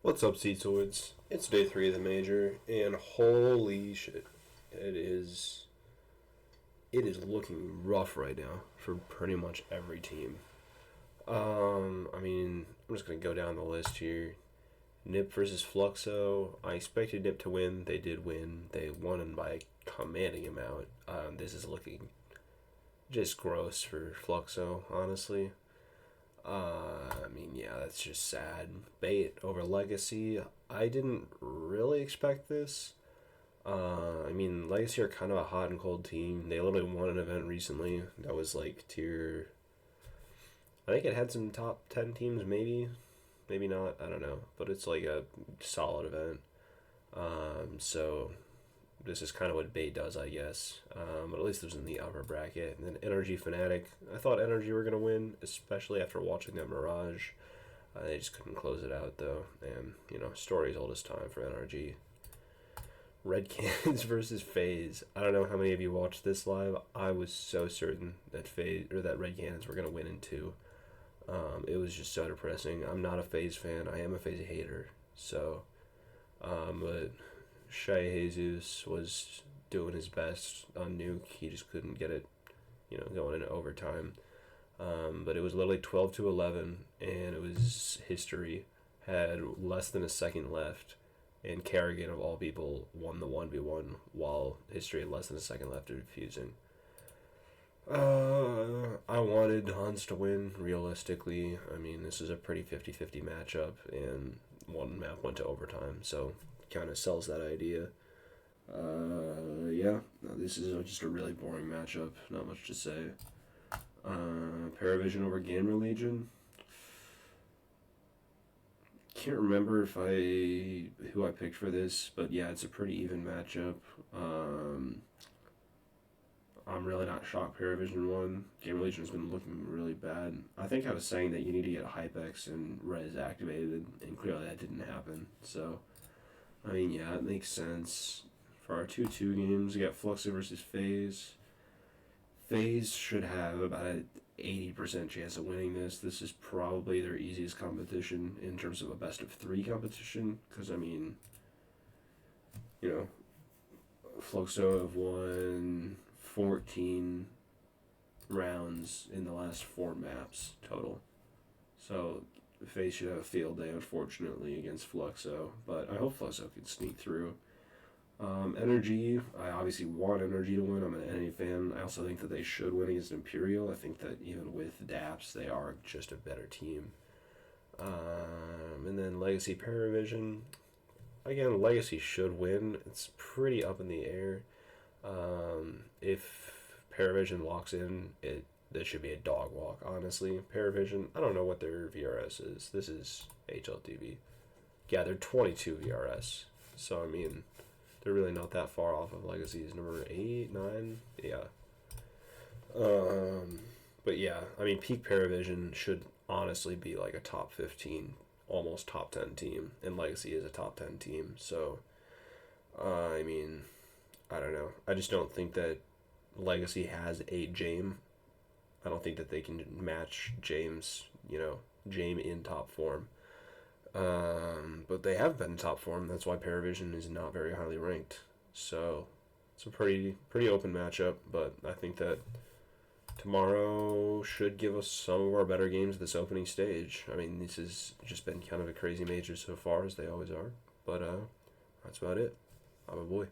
What's up, Seatoids? It's day 3 of the major, and holy shit, it is looking rough right now for pretty much every team. I'm just gonna go down the list here. Nip versus Fluxo. I expected Nip to win. They did win. They won by a commanding amount. This is looking just gross for Fluxo, honestly. Yeah, that's just sad. Bait over Legacy. I didn't really expect this. Legacy are kind of a hot and cold team. They literally won an event recently that was like tier. I think it had some top 10 teams, maybe. Maybe not. I don't know. But it's like a solid event. So this is kind of what Bait does, I guess. But at least it was in the upper bracket. And then Energy Fnatic. I thought Energy were going to win, especially after watching that Mirage. They just couldn't close it out, though. And, story's old as time for NRG. Red Cannons versus FaZe. I don't know how many of you watched this live. I was so certain that that Red Cannons were going to win in 2. It was just so depressing. I'm not a FaZe fan. I am a FaZe hater. So, but Shai Jesus was doing his best on Nuke. He just couldn't get it, going into overtime. But it was literally 12-11, and it was history. Had less than a second left, and Kerrigan, of all people, won the 1v1 while history had less than a second left of defusing. I wanted Hans to win, realistically. This is a pretty 50-50 matchup, and one map went to overtime, so kind of sells that idea. This is just a really boring matchup. Not much to say. Paravision over Gamer Legion. Can't remember who I picked for this, but yeah, it's a pretty even matchup. I'm really not shocked Paravision won. Gamer Legion's been looking really bad. I think I was saying that you need to get Hypex and Res activated, and clearly that didn't happen. So, it makes sense. For our 2-2 games, we got Fluxo versus FaZe. FaZe should have about an 80% chance of winning this. This is probably their easiest competition in terms of a best of 3 competition. Because, Fluxo have won 14 rounds in the last 4 maps total. So, FaZe should have a field day, unfortunately, against Fluxo. But I hope Fluxo can sneak through. Energy, I obviously want Energy to win. I'm an NA fan. I also think that they should win against Imperial. I think that even with DAPS, they are just a better team. And then Legacy Paravision. Again, Legacy should win. It's pretty up in the air. If Paravision locks in, this should be a dog walk, honestly. Paravision, I don't know what their VRS is. This is HLTV. Yeah, they're 22 VRS. So, they're really not that far off of Legacy's number 8, 9. Yeah. But yeah, peak Paravision should honestly be like a top 15, almost top 10 team. And Legacy is a top 10 team. So, I don't know. I just don't think that Legacy has a Jame. I don't think that they can match James, Jame in top form. But they have been in top form. That's why Paravision is not very highly ranked. So it's a pretty open matchup. But I think that tomorrow should give us some of our better games this opening stage. This has just been kind of a crazy major so far, as they always are. But that's about it. I'm a boy.